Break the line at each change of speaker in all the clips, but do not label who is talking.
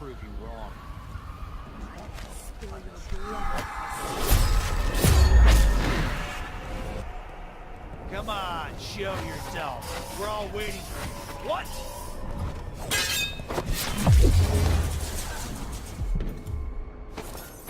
prove you wrong. Come on, show yourself. We're all waiting for you. What?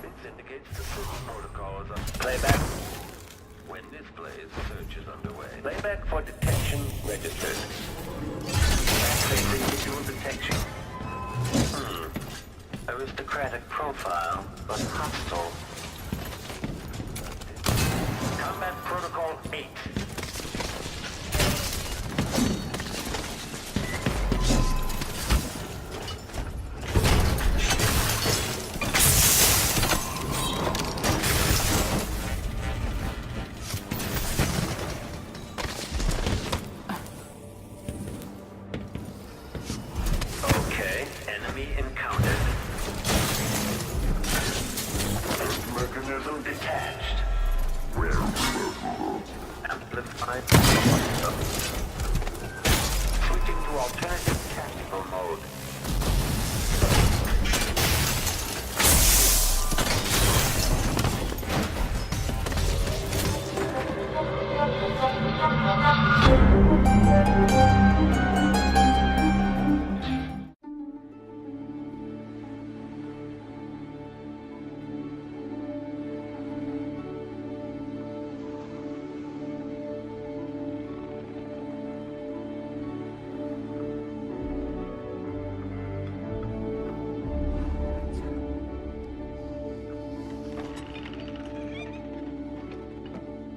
This indicates the system protocol is on playback. When this plays, search is underway. Playback for detection registered. Activating visual detection. Aristocratic profile, but hostile. Combat Protocol 8. Okay, enemy encountered. Mechanism detached. Amplified. Switching to alternative tactical mode.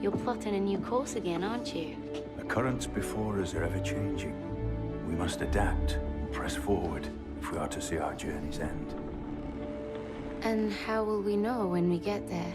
You're plotting a new course again, aren't you?
The currents before us are ever-changing. We must adapt and press forward if we are to see our journey's end.
And how will we know when we get there?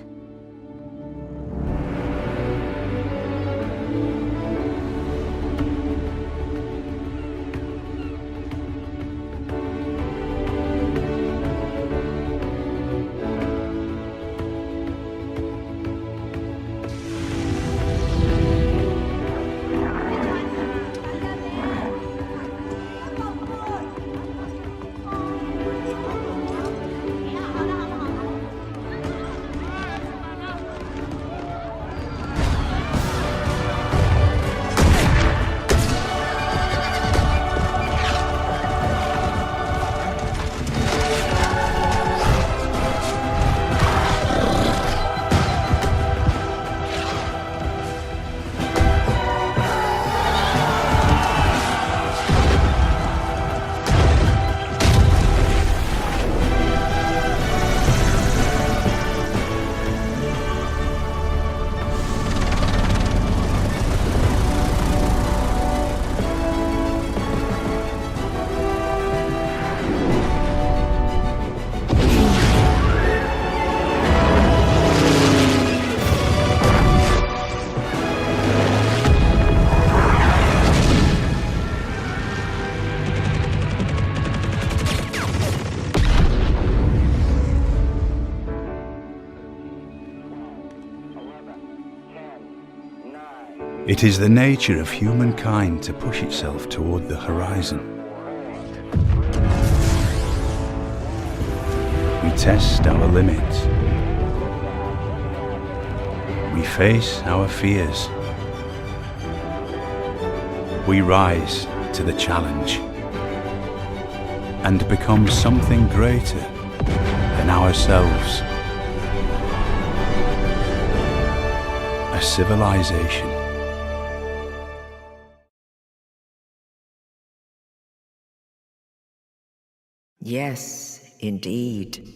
It is the nature of humankind to push itself toward the horizon. We test our limits. We face our fears. We rise to the challenge and become something greater than ourselves. A civilization.
Yes, indeed.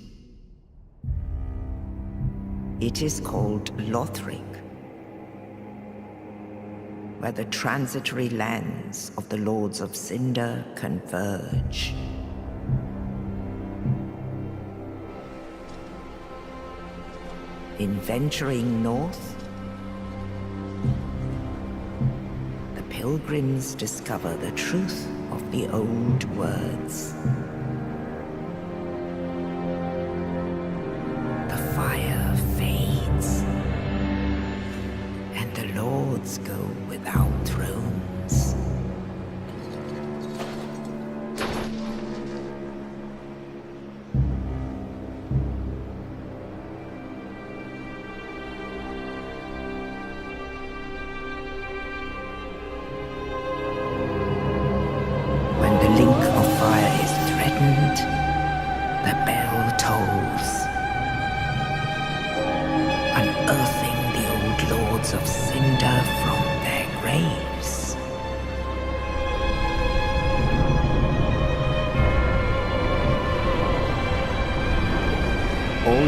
It is called Lothric, where the transitory lands of the Lords of Cinder converge. In venturing north, the pilgrims discover the truth of the old words. Fire fades, and the lords go without thrones.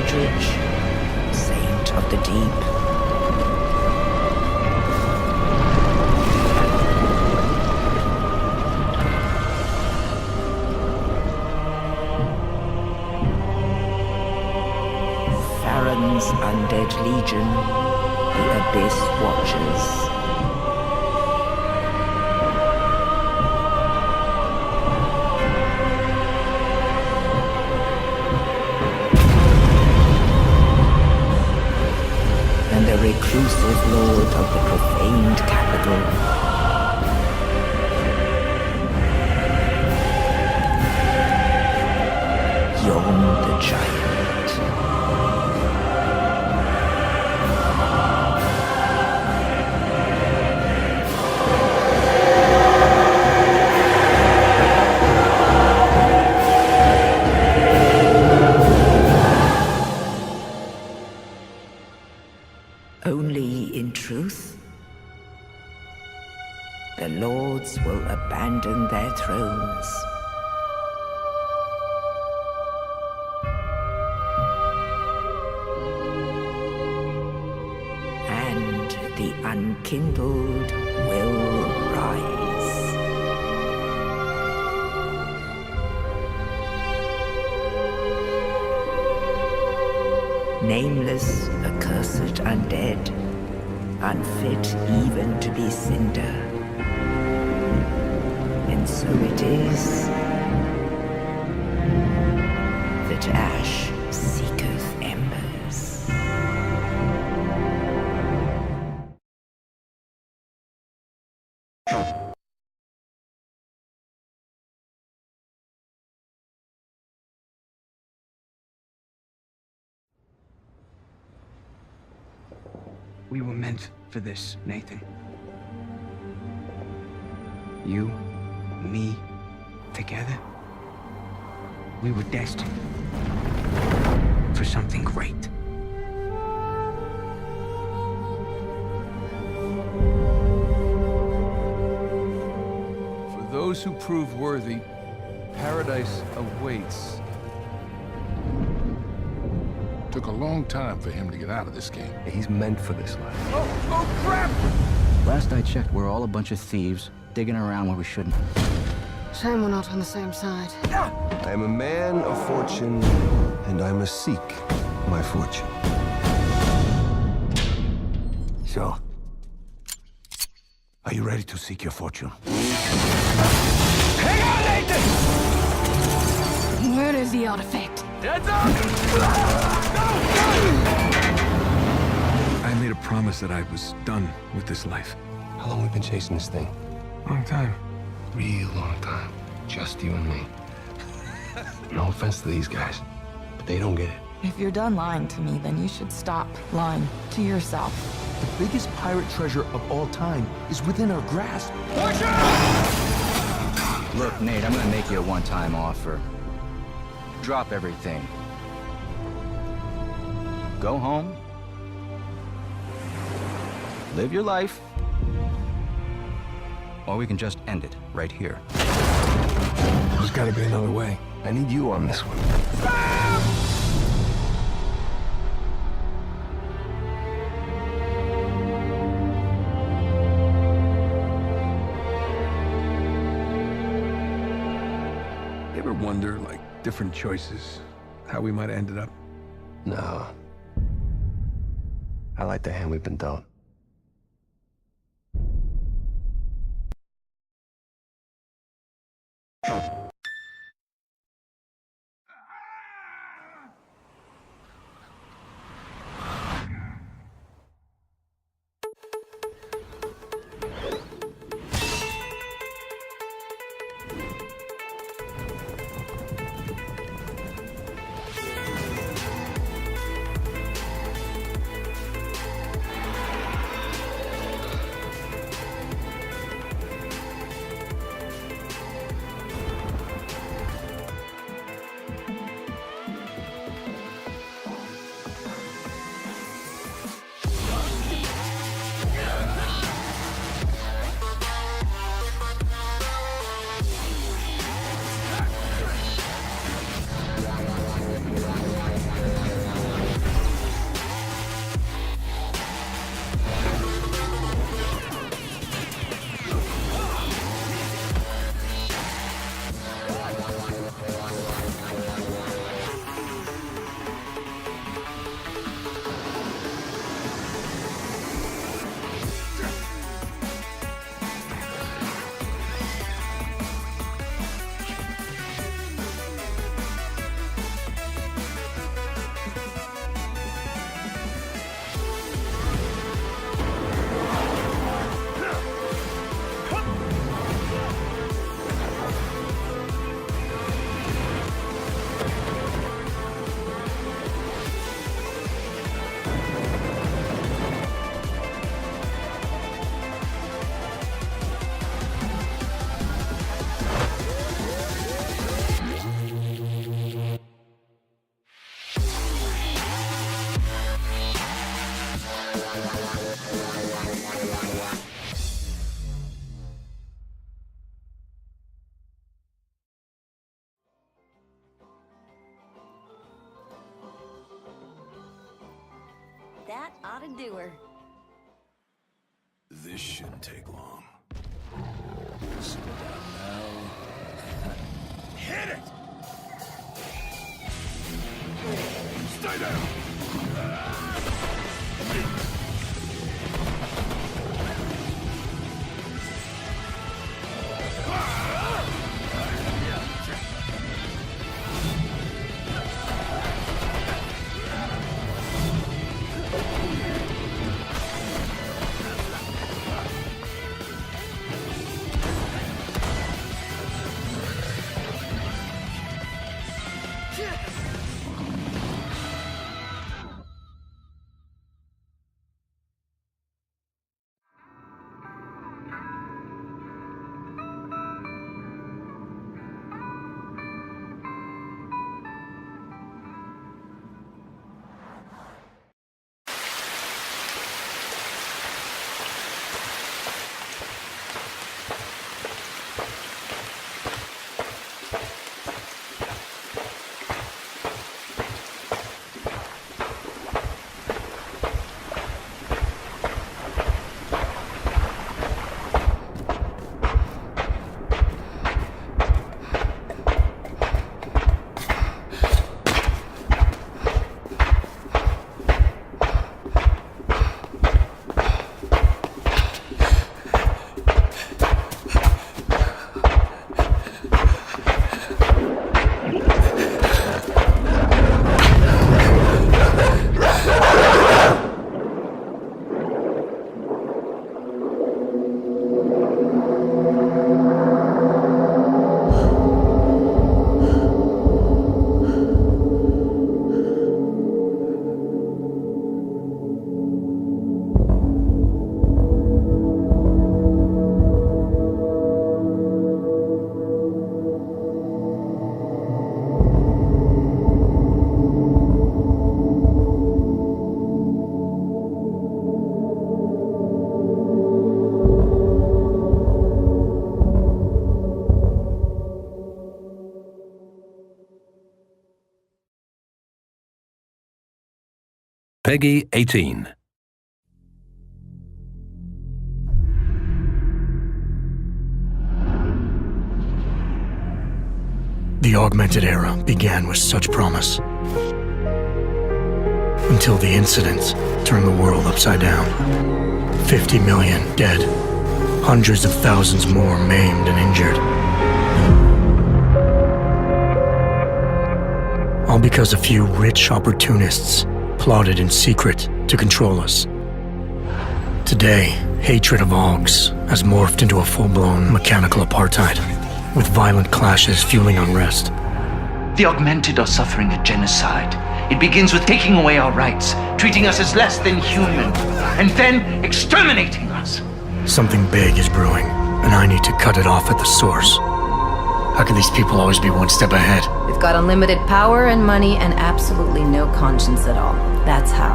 Eldridge, saint of the deep. Farron's undead legion, the Abyss Watchers. And the reclusive lord of the profaned capital. Yon the Giant. Only in truth, the lords will abandon their thrones. And the unkindled will rise. Nameless, accursed undead, unfit even to be cinder. And so it is that ash seeketh embers.
We were meant for this, Nathan. You, me, together. We were destined for something great.
For those who prove worthy, paradise awaits.
Took a long time for him to get out of this game.
He's meant for this life.
Oh, crap!
Last I checked, we're all a bunch of thieves, digging around where we shouldn't.
Shame we're not on the same side.
I am a man of fortune, and I must seek my fortune.
So, are you ready to seek your fortune?
Hang on, Nathan!
Where is the artifact?
Heads up!
I made a promise that I was done with this life.
How long have we been chasing this thing?
Long time.
Real long time. Just you and me. No offense to these guys, but they don't get it.
If you're done lying to me, then you should stop lying to yourself.
The biggest pirate treasure of all time is within our grasp.
Look, Nate, I'm gonna make you a one-time offer. Drop everything. Go home. Live your life. Or we can just end it right here.
There's gotta be another way. I need you on this one.
You ever wonder, like, different choices, how we might have ended up?
No. I like the hand we've been dealt.
not a doer.
This shouldn't take long. Slow down now.
Hit it!
Stay down!
Peggy 18.
The augmented era began with such promise. Until the incident turned the world upside down. 50 million dead. Hundreds of thousands more maimed and injured. All because a few rich opportunists plotted in secret to control us. Today, hatred of Augs has morphed into a full-blown mechanical apartheid, with violent clashes fueling unrest.
The augmented are suffering a genocide. It begins with taking away our rights, treating us as less than human, and then exterminating us.
Something big is brewing, and I need to cut it off at the source. How can these people always be one step ahead?
They've got unlimited power and money and absolutely no conscience at all. That's how.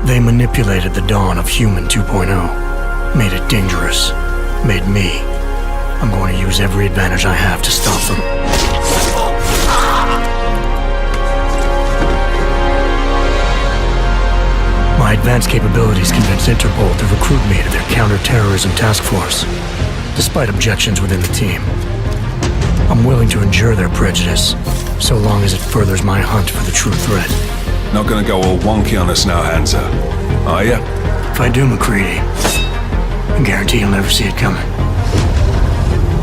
They manipulated the dawn of Human 2.0, made it dangerous, made me. I'm going to use every advantage I have to stop them. My advanced capabilities convinced Interpol to recruit me to their counter-terrorism task force, despite objections within the team. I'm willing to endure their prejudice, so long as it furthers my hunt for the true threat.
Not gonna go all wonky on us now, Hansa, are ya?
If I do, McCready, I guarantee you'll never see it coming.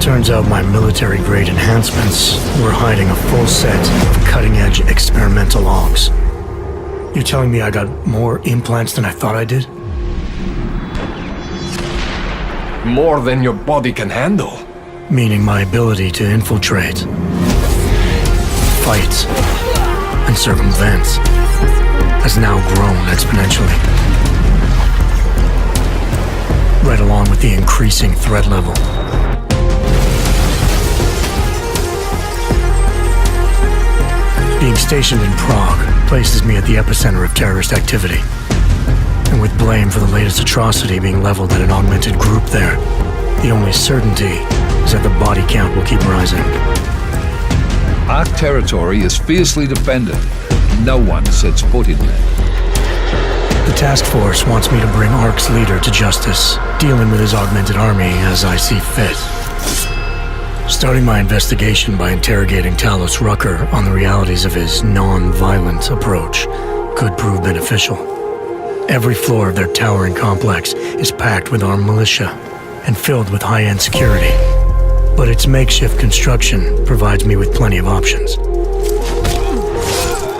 Turns out my military-grade enhancements were hiding a full set of cutting-edge experimental logs. You're telling me I got more implants than I thought I did?
More than your body can handle.
Meaning my ability to infiltrate, fight, and circumvent has now grown exponentially. Right along with the increasing threat level. Being stationed in Prague places me at the epicenter of terrorist activity. And with blame for the latest atrocity being leveled at an augmented group there, the only certainty is that the body count will keep rising.
Our territory is fiercely defended. No one sets foot in there.
The task force wants me to bring ARC's leader to justice, dealing with his augmented army as I see fit. Starting my investigation by interrogating Talos Rucker on the realities of his non-violent approach could prove beneficial. Every floor of their towering complex is packed with armed militia and filled with high-end security. But its makeshift construction provides me with plenty of options.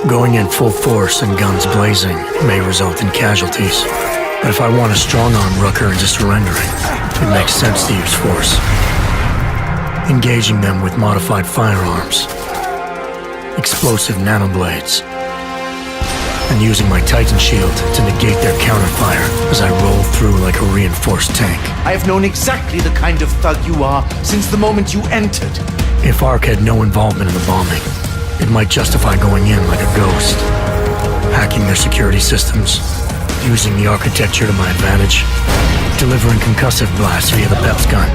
Going in full force and guns blazing may result in casualties. But if I want to strong-arm Rucker into surrendering, it makes sense to use force. Engaging them with modified firearms, explosive nanoblades, and using my Titan shield to negate their counterfire as I roll through like a reinforced tank.
I have known exactly the kind of thug you are since the moment you entered.
If ARC had no involvement in the bombing, it might justify going in like a ghost, hacking their security systems, using the architecture to my advantage, delivering concussive blasts via the PEPS gun,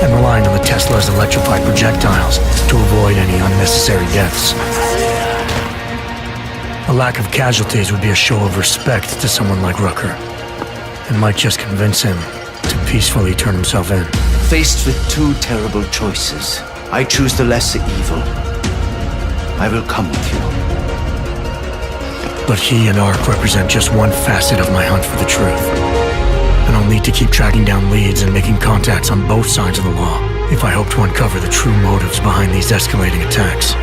and relying on the Tesla's electrified projectiles to avoid any unnecessary deaths. A lack of casualties would be a show of respect to someone like Rucker, and might just convince him to peacefully turn himself in.
Faced with two terrible choices, I choose the lesser evil. I will come with you.
But he and ARC represent just one facet of my hunt for the truth. And I'll need to keep tracking down leads and making contacts on both sides of the law if I hope to uncover the true motives behind these escalating attacks.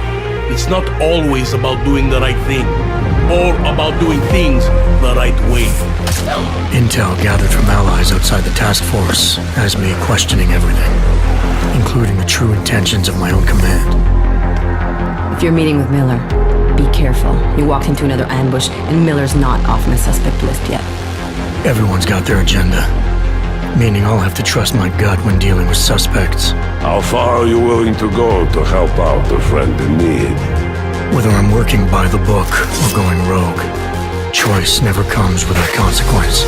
It's not always about doing the right thing, or about doing things the right way.
Intel gathered from allies outside the task force has me questioning everything, including the true intentions of my own command.
If you're meeting with Miller, be careful. You walked into another ambush, and Miller's not off my suspect list yet.
Everyone's got their agenda, meaning I'll have to trust my gut when dealing with suspects.
How far are you willing to go to help out a friend in need?
Whether I'm working by the book or going rogue, choice never comes without consequence.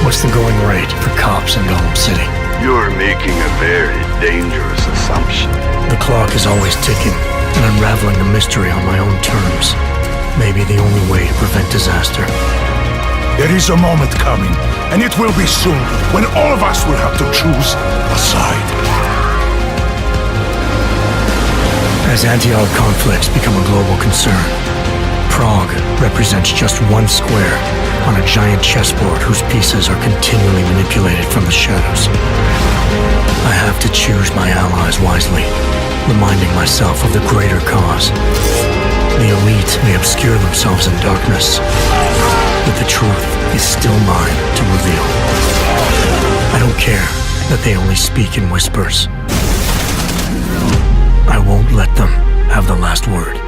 What's the going rate for cops in Gotham City?
You're making a very dangerous assumption.
The clock is always ticking, and unraveling the mystery on my own terms may be the only way to prevent disaster.
There is a moment coming, and it will be soon, when all of us will have to choose a side.
As anti-ARC conflicts become a global concern, Prague represents just one square on a giant chessboard whose pieces are continually manipulated from the shadows. I have to choose my allies wisely, reminding myself of the greater cause. The elite may obscure themselves in darkness, but the truth is still mine to reveal. I don't care that they only speak in whispers. I won't let them have the last word.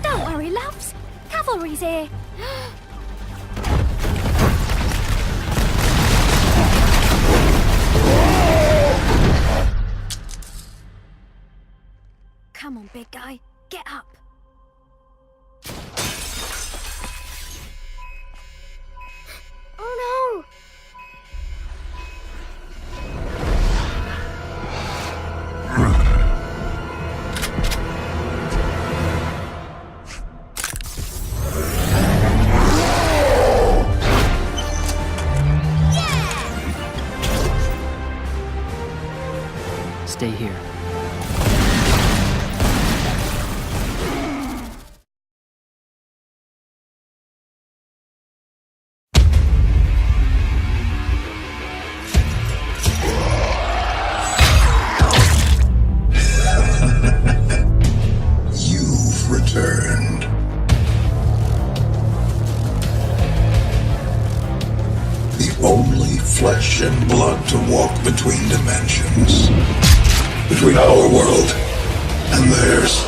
Don't worry, loves. Cavalry's here. Come on, big guy. Get up. Oh no!
Stay here.
You've returned. The only flesh and blood to walk between dimensions. Between our world and theirs.